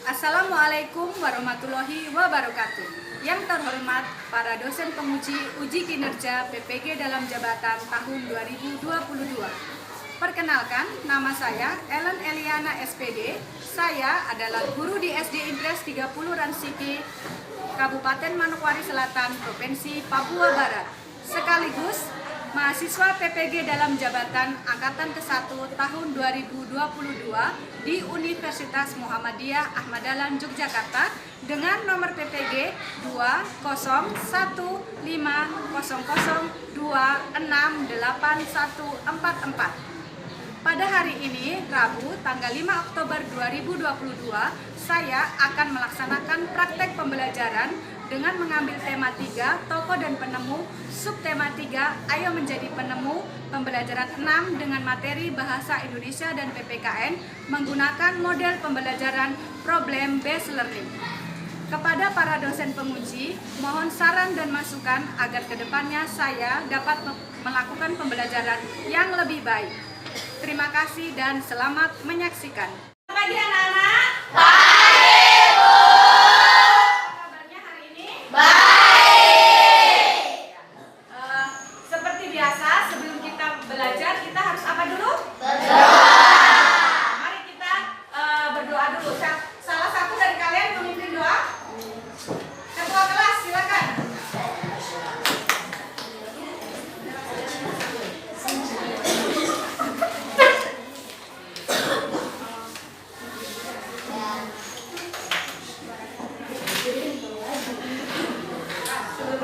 Assalamualaikum warahmatullahi wabarakatuh. Yang terhormat para dosen penguji uji kinerja PPG dalam jabatan tahun 2022. Perkenalkan, nama saya Ellen Eliana SPD. Saya adalah guru di SD Impres 30 Ransiki, Kabupaten Manokwari Selatan, Provinsi Papua Barat. Sekaligus mahasiswa PPG dalam jabatan Angkatan ke-1 tahun 2022 di Universitas Muhammadiyah Ahmad Dahlan Yogyakarta dengan nomor PPG 20150026814. Pada hari ini, Rabu, tanggal 5 Oktober 2022, saya akan melaksanakan praktek pembelajaran dengan mengambil tema 3, tokoh dan penemu, subtema 3, ayo menjadi penemu, pembelajaran 6 dengan materi Bahasa Indonesia dan PPKN menggunakan model pembelajaran Problem Based Learning. Kepada para dosen penguji, mohon saran dan masukan agar kedepannya saya dapat melakukan pembelajaran yang lebih baik. Terima kasih dan selamat menyaksikan. Selamat pagi anak-anak. Baik, Bu. Apa kabarnya hari ini? Baik. Seperti biasa, sebelum kita belajar, kita harus apa dulu? Berdoa. Mari kita berdoa dulu. Salah satu dari kalian memimpin doa? Ketua kelas, silakan.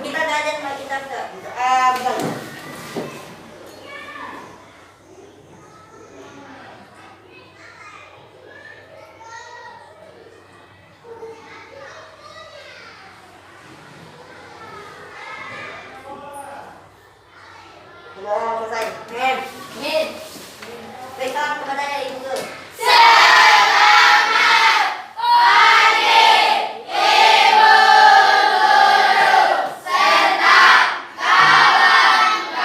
Kita belajar, kita bukan. Belum selesai. Min. Beri salam kepada Ibu Guru. Selamat pagi, Ibu Guru, serta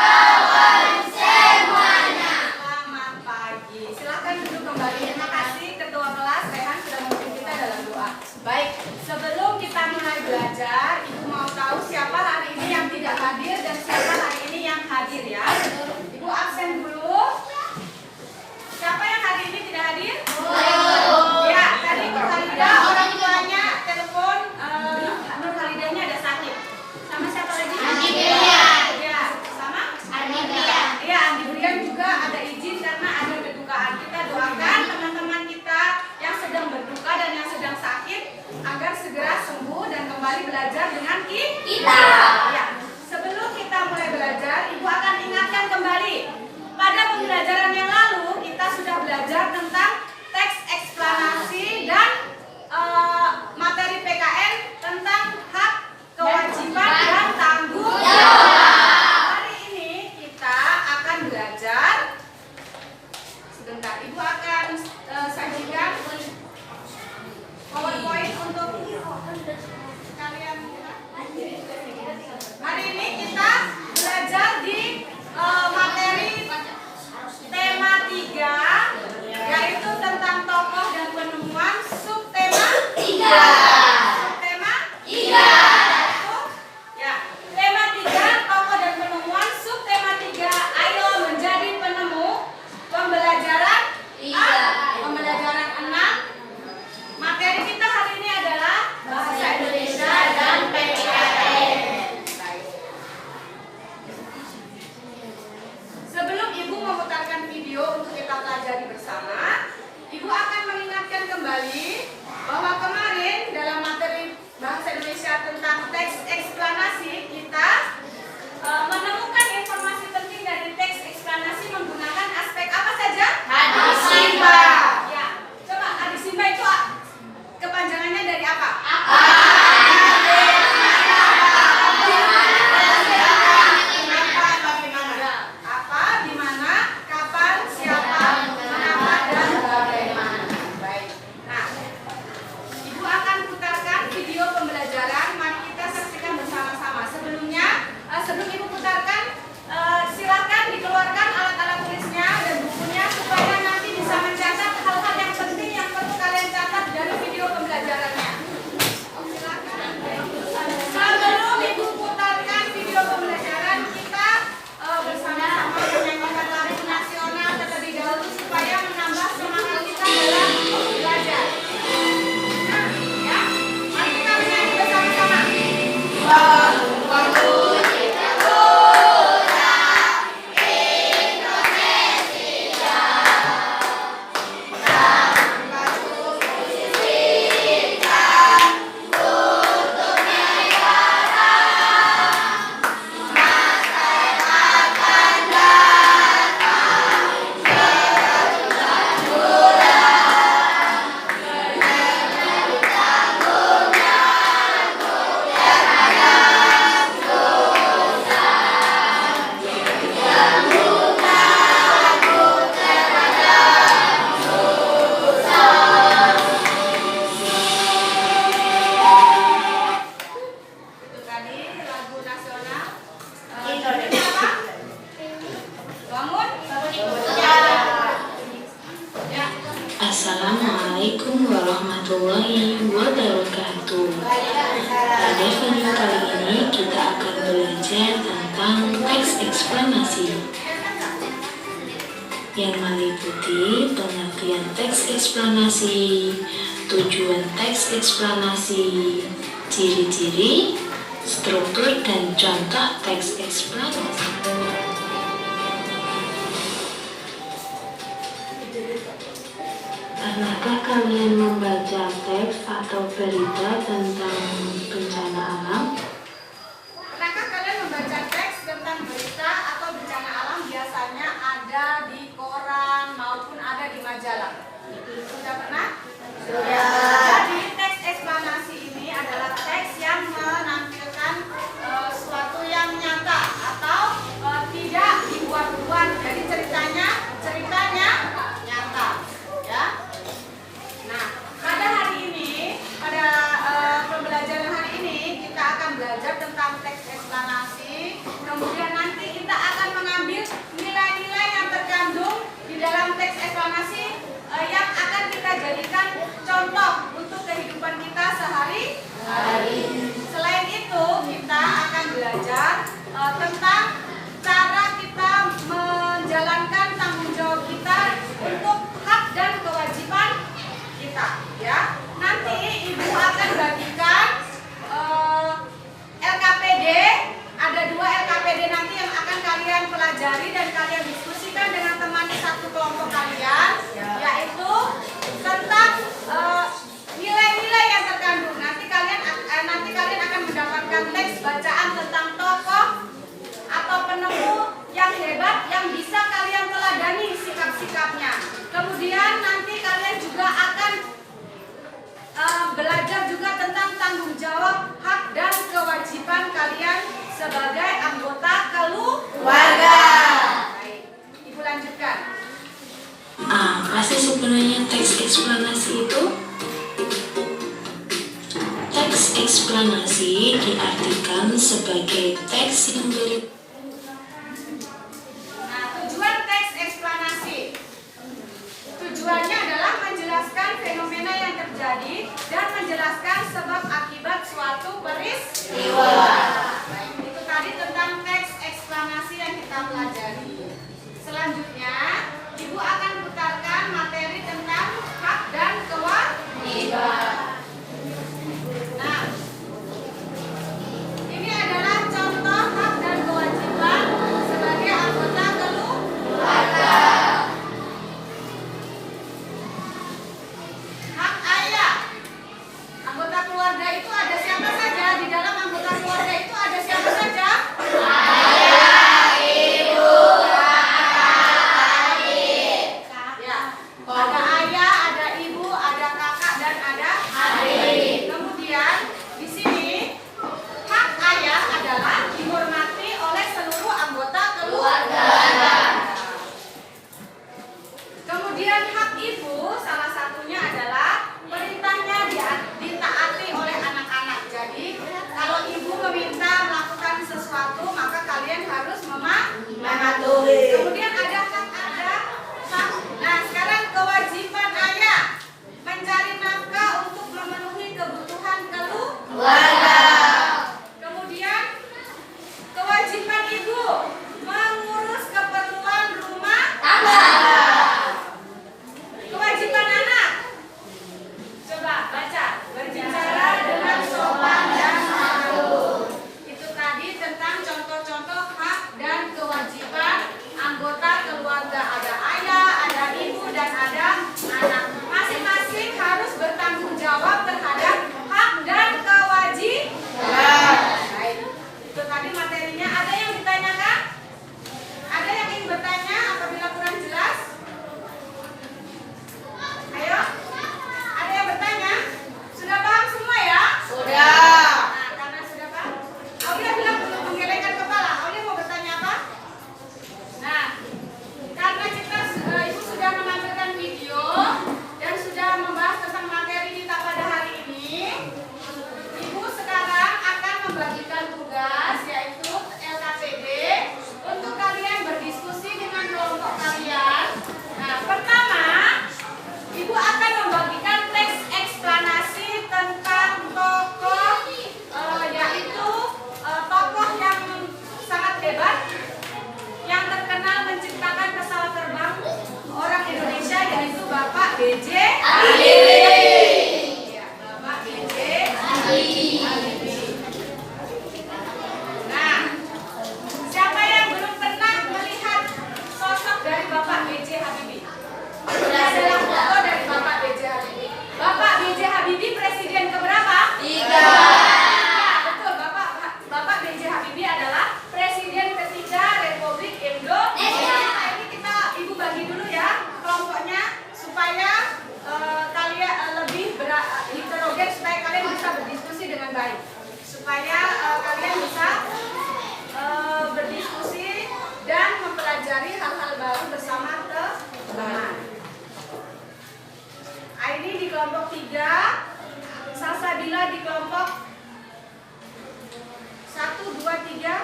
kawan-kawan semuanya. Selamat pagi. Silakan duduk kembali. Terima kasih Ketua kelas Rehan sudah memimpin kita dalam doa. Baik, sebelum kita mulai belajar, Ibu mau tahu siapa hari ini yang tidak hadir dan siapa hari ini yang hadir ya. Ibu absen dulu. Siapa yang hari ini tidak hadir? Ya, tadi Nur Halida orang tuanya telepon Nur Halidanya ada sakit. Sama siapa lagi? Andi Brian. Ya, sama? Andi Brian. Iya, Andi Brian juga ada izin karena ada kedukaan. Kita doakan teman-teman kita yang sedang berduka dan yang sedang sakit agar segera sembuh dan kembali belajar dengan kita. Ya. Sebelum kita mulai belajar, Ibu akan ingatkan kembali. Pada pembelajaran yang lalu, kita sudah belajar tentang teks eksplanasi dan materi PKN tentang hak, kewajiban, dan tanggung jawab. Hari ini kita akan belajar. Sebentar, Ibu akan sajikan PowerPoint untuk kalian. yang meliputi pengertian teks eksplanasi, tujuan teks eksplanasi, ciri-ciri, struktur dan contoh teks eksplanasi. Pernahkah kalian membaca teks atau berita tentang bencana alam? Pernahkah kalian membaca teks tentang berita atau bencana alam? Biasanya ada di koran maupun ada di majalah. Sudah pernah? Sudah. Jadi teks eksplanasi ini adalah teks yang menampilkan suatu yang nyata atau tidak dibuat-buat. Jadi ceritanya nyata, ya. Nah, pada hari ini, pada pembelajaran hari ini kita akan belajar tentang teks eksplanasi. Kemudian nanti kita akan mengambil nilai-nilai yang terkandung di dalam teks eksplanasi yang akan kita jadikan contoh untuk kehidupan kita sehari-hari. Selain itu, kita akan belajar tentang cara kita menjalankan tanggung jawab kita untuk hak dan kewajiban kita, ya. Nanti Ibu akan bagikan LKPD, ada 2 LKPD nanti yang akan kalian pelajari dan kalian diskusikan dengan teman satu kelompok kalian, yaitu tentang nilai-nilai yang terkandung. Nanti kalian akan mendapatkan teks bacaan tentang tokoh atau penemu yang hebat yang bisa kalian teladani sikap-sikapnya. Kemudian nanti kalian juga akan belajar juga tentang tanggung jawab, hak dan kewajiban kalian sebagai anggota keluarga. Baik, Ibu lanjutkan. Apa sih sebenarnya teks eksplanasi itu? Teks eksplanasi diartikan sebagai teks yang Nah, tujuan teks eksplanasi. Tujuannya adalah menjelaskan fenomena yang terjadi dan menjelaskan sebab akibat suatu peristiwa. Baik, itu tadi tentang teks eksplanasi yang kita pelajari. Selanjutnya, Ibu akan putarkan materi tentang hak dan kewajiban. Nah, ini adalah contoh hak dan kewajiban sebagai anggota keluarga. Hak ayah, anggota keluarga Nah, siapa yang belum pernah melihat sosok dari Bapak B.J. Habibie? Ini adalah foto dari Bapak B.J. Habibie. Bapak B.J. Habibie presiden keberapa? 3. Ya, betul. Bapak B.J. Habibie adalah presiden ketiga Republik Indonesia. Nah, ini Ibu bagi dulu ya kelompoknya supaya kalian lebih heterogen, supaya kalian bisa berdiskusi dengan baik, supaya kalian bisa berdiskusi dan mempelajari hal-hal baru bersama teman. Aini di kelompok 3, Salsabila di kelompok 1, 2, 3,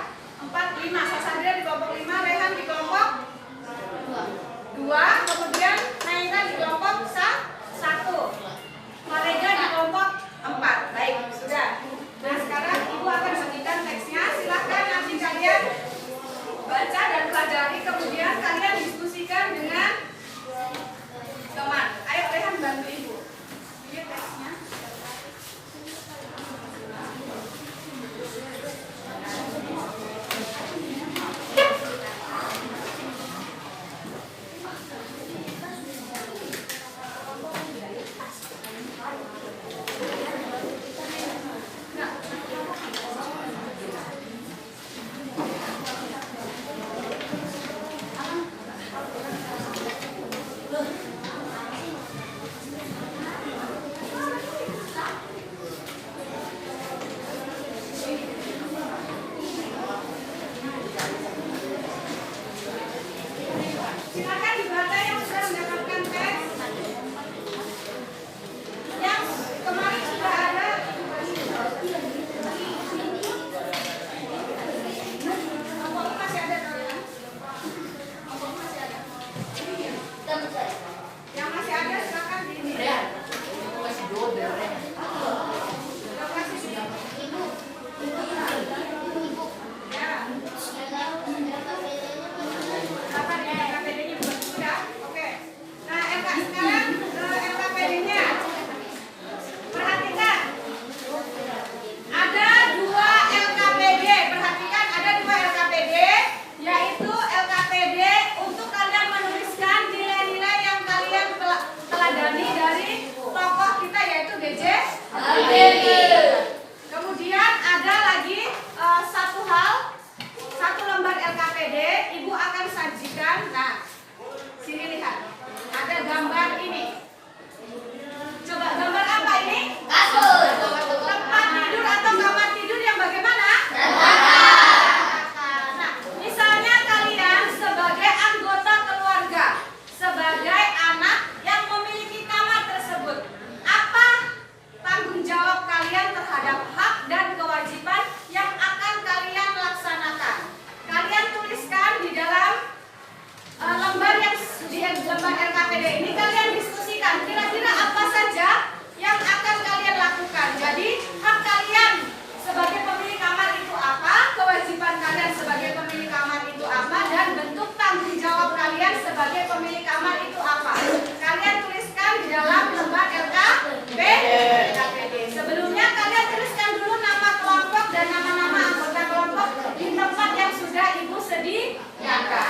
4, 5. Salsabila di kelompok 5, Rehan di kelompok 2, kemudian Naira di kelompok 1, Marega di kelompok 4. Baik, sudah. Nah, sekarang Ibu akan bagikan teksnya. Silahkan nanti kalian baca dan pelajari, kemudian kalian diskusikan dengan teman. Ayo Rehan bantu Ibu. Ini teksnya. Silakan dibaca yang sudah mendapatkan teks. Yang kemarin sudah ada. Apa masih ada kalian? Apa masih ada? Yang masih ada silakan di ini. Masih dua berapa? Kemudian ada lagi satu lembar LKPD Ibu akan sajikan. Nah, sini lihat, ada gambar ini. Coba gambar apa ini? Kasur. Tempat tidur atau kamar tidur yang bagaimana? Nah, misalnya kalian sebagai anggota keluarga, sebagai anak yang memiliki kamar tersebut, apa tanggung jawab kalian terhadap hak dan kewajiban yang akan kalian laksanakan? Kalian tuliskan di dalam lembar LKPD ini, kalian diskusikan kira-kira apa saja yang akan kalian lakukan. Jadi hak kalian sebagai pemilik kamar itu apa, kewajiban kalian sebagai pemilik kamar itu apa, dan bentuk tanggung jawab kalian sebagai pemilik kamar itu apa. Kalian tuliskan di dalam lembar LKPD. Sebelumnya kalian tuliskan dulu nama kelompok dan nama-nama anggota kelompok di tempat yang sudah Ibu sediakan.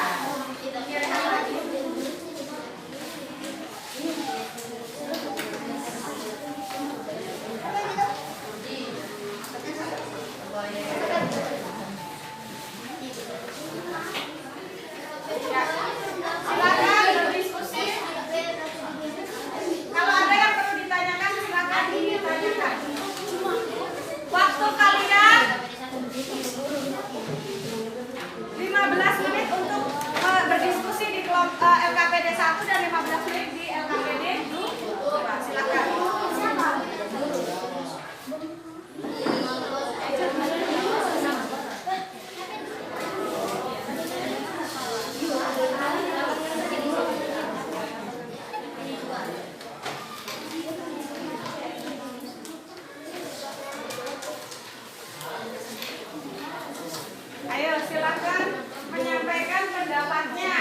Silakan berdiskusi. Kalau ada yang perlu ditanyakan, silakan ditanyakan. Waktu kalian 15 menit untuk berdiskusi di kelompok LKPD 1 dan 15 menit di LKPD 2. Silakan. Ayo silakan menyampaikan pendapatnya.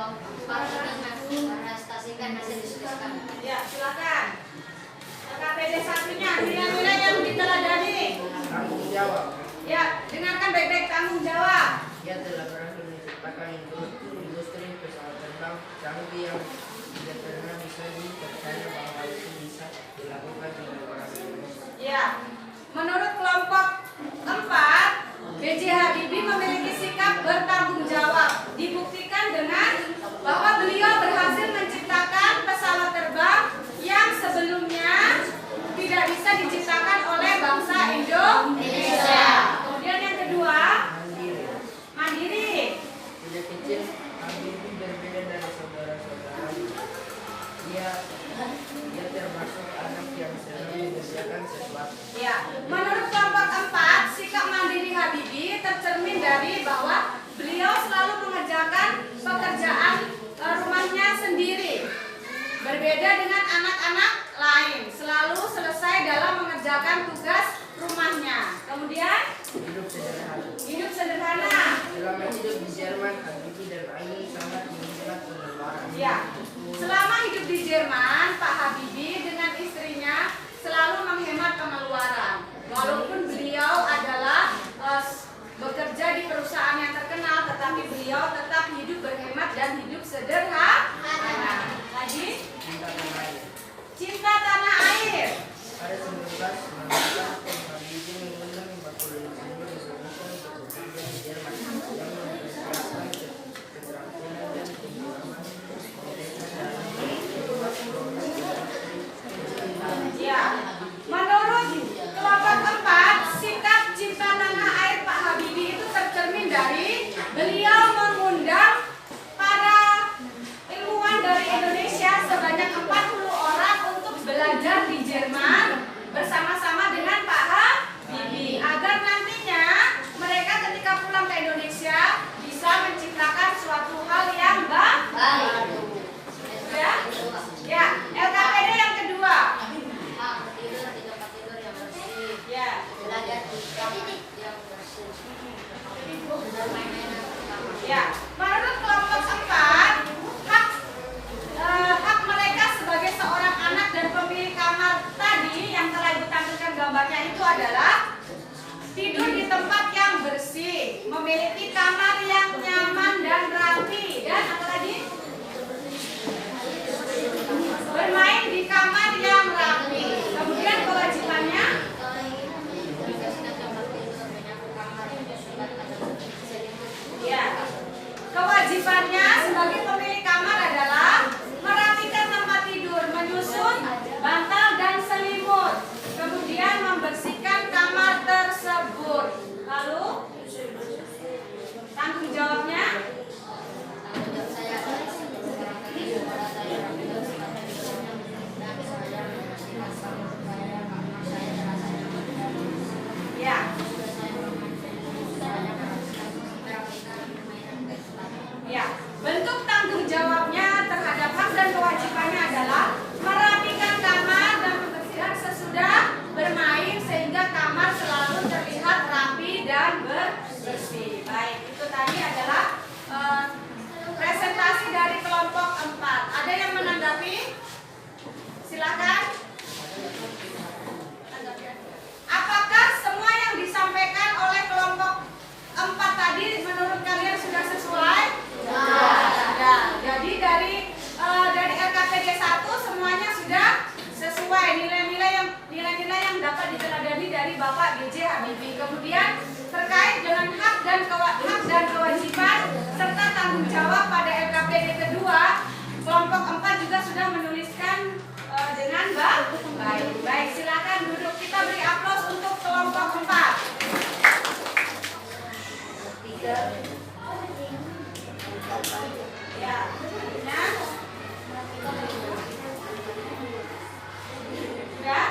kelompok 4 merestasikan hasil diskusikan. Ya, silakan. LKPD satunya, nilai-nilai yang diteladani. Tanggung jawab. Ya, dengarkan baik-baik tanggung jawab. Ia telah berhasil menciptakan industri pesawat terbang canggih yang tidak pernah bisa dipercaya bahwa itu bisa dilakukan di negara Indonesia. Ya, menurut kelompok 4, B.J. Habibie memiliki sikap bertanggung jawab. Dibuktikan dengan bahwa beliau berhasil menciptakan pesawat terbang yang sebelumnya tidak bisa diciptakan oleh bangsa Indonesia. Kemudian yang kedua, mandiri. Sejak kecil, Habibie berbeda dari saudara-saudaranya. Dia termasuk anak yang senang mengerjakan sesuatu. Ya, menurut kelompok 4, sikap mandiri Habibie tercermin dari bahwa beliau selalu mengerjakan pekerjaan rumahnya sendiri. Berbeda dengan anak-anak lain, selalu selesai dalam mengerjakan tugas rumahnya. Kemudian, Hidup sederhana. hidup sederhana. Selama hidup di Jerman, Habibie dan Ainul sangat menginginkan pengeluaran. Ya, selama hidup di Jerman, Pak Habibie dengan istrinya selalu menghemat pengeluaran. Walaupun beliau adalah bekerja di perusahaan yang terkenal, tetapi beliau tetap hidup berhemat dan hidup sederhana. Lagi, Cinta tanah air. cinta tanah air. Pada 1994, Habibie mengundang 45 senior Indonesia untuk bekerja di Jerman yang mempersiapkan keterampilan dan pengalaman mereka dalam membuat produk industri. Ya, menurut kelompok 4, sikap cinta tanah air Pak Habibie itu tercermin dari beliau mengundang para ilmuwan dari Indonesia sebanyak 40 orang untuk belajar di Jerman bersama-sama dengan Pak Habibie agar nantinya mereka ketika pulang ke Indonesia bisa menciptakan suatu hal yang baru. Ya, ya, LKPD yang kedua. Tidur di tempat tidur yang bersih. Ya. Belajar di kamar yang bersih. Bermain-mainan di kamar. Ya, menurut kelompok 4, hak mereka sebagai seorang anak dan pemilik kamar tadi yang telah Ibu tampilkan gambarnya itu adalah tidur di tempat yang bersih, memiliki kamar yang nyaman dan rapi, dan apa lagi? Bermain di kamar yang rapi. Kemudian kewajibannya ya, kewajibannya sebagai pemilik kamar adalah merapikan tempat tidur, menyusun bantal dan selimut, kemudian membersihkan kamar tersebut. Lalu tanggung jawabnya ya. Ya, bentuk tanggung jawabnya terhadap hak dan kewajibannya adalah merapikan kamar dan membersihkan sesudah bermain sehingga kamar selalu terlihat rapi dan bersih. Baik, itu tadi adalah presentasi dari kelompok 4. Ada yang menanggapi? Silakan. Apakah semua yang disampaikan oleh kelompok 4 tadi menurut kalian sudah sesuai? Sudah. Jadi dari LKPD 1 semuanya sudah sesuai nilai-nilai yang dapat diteladani dari Bapak B.J. Habibie. Kemudian terkait dengan hak dan kewajiban serta tanggung jawab pada LKPD kedua, kelompok 4 juga sudah menuliskan dengan baik. Baik, silakan duduk. Kita beri aplaus untuk kelompok 4. Ya, nah. Sudah?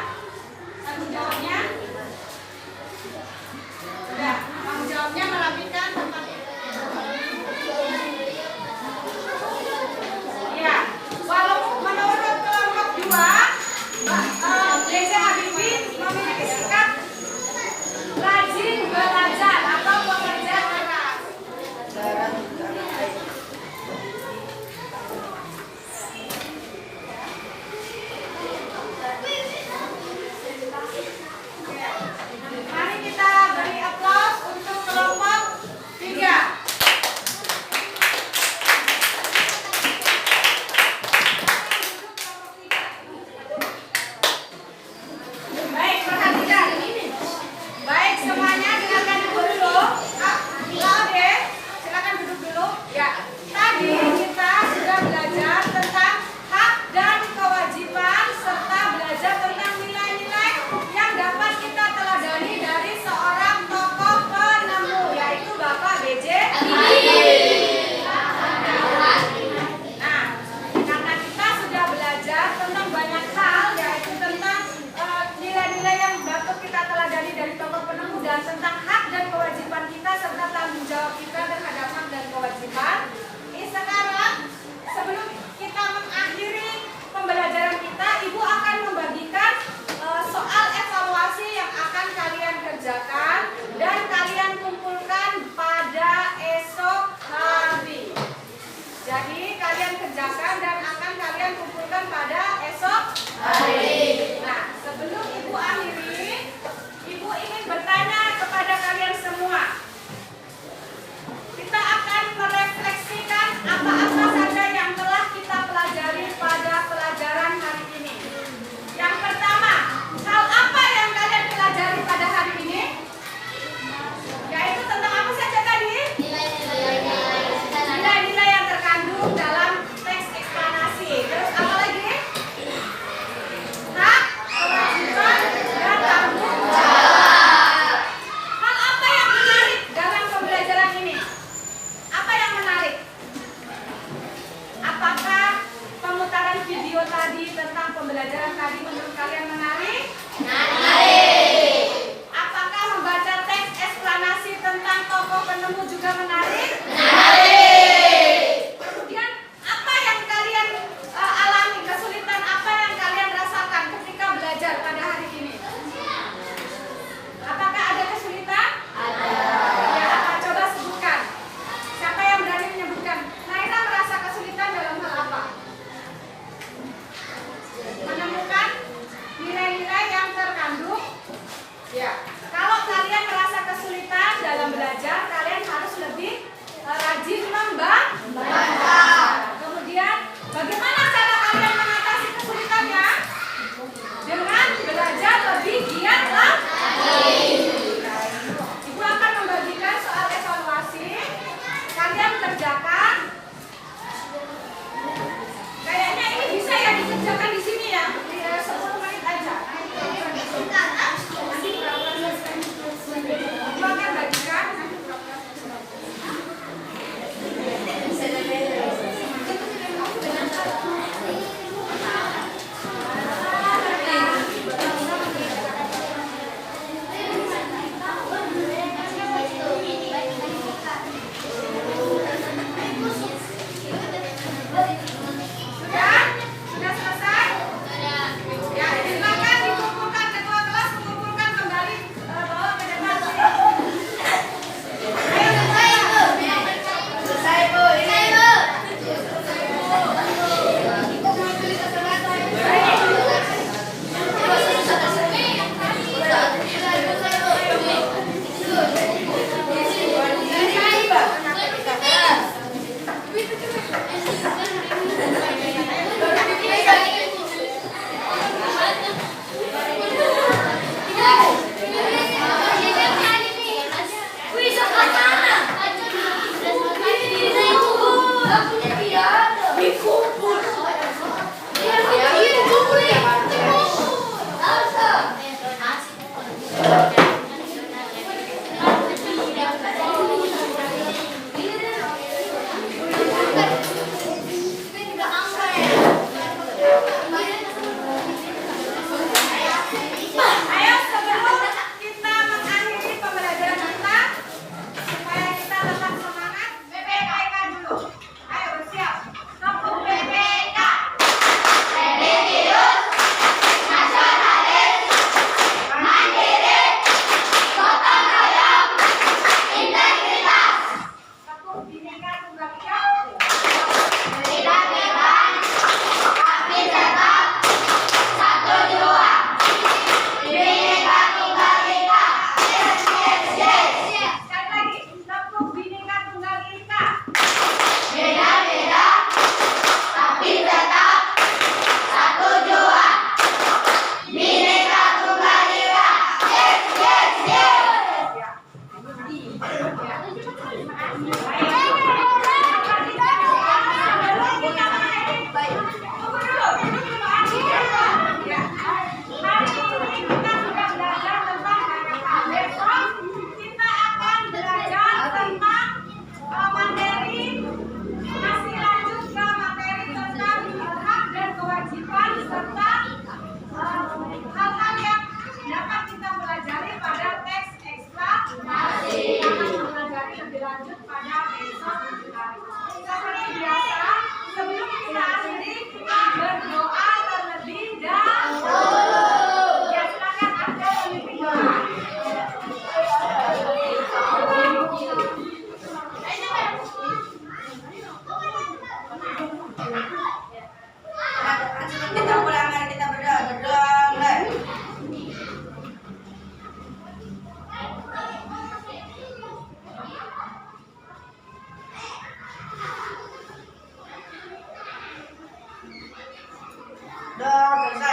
Tanggung jawabnya? Sudah. Tanggung jawabnya merapikan tempat ya. Walaupun menurut kelompok 2, B.J. Habibie memiliki sikap rajin belajar atau pekerja keras. Ayo sebelum kita mengakhiri pembelajaran kita, supaya kita tetap semangat, BPK dulu. Ayo bersiap. Tepuk BPK. Tepuk Bhinneka Tunggal Ika. Sekali lagi, tepuk Bhinneka Tunggal Ika. Kita akan belajar tentang materi, masih lanjut ke materi tentang hak dan kewajiban serta hal-hal yang dapat kita pelajari pada teks ekstra yang akan pelajari lebih lanjut pada besok hari. Seperti biasa, sebelum kita akhiri, kita berdoa terlebih dahulu. Ya, silakan ada pemimpin doa. Kita pulang, mari kita berdoa mulai. Doa selesai.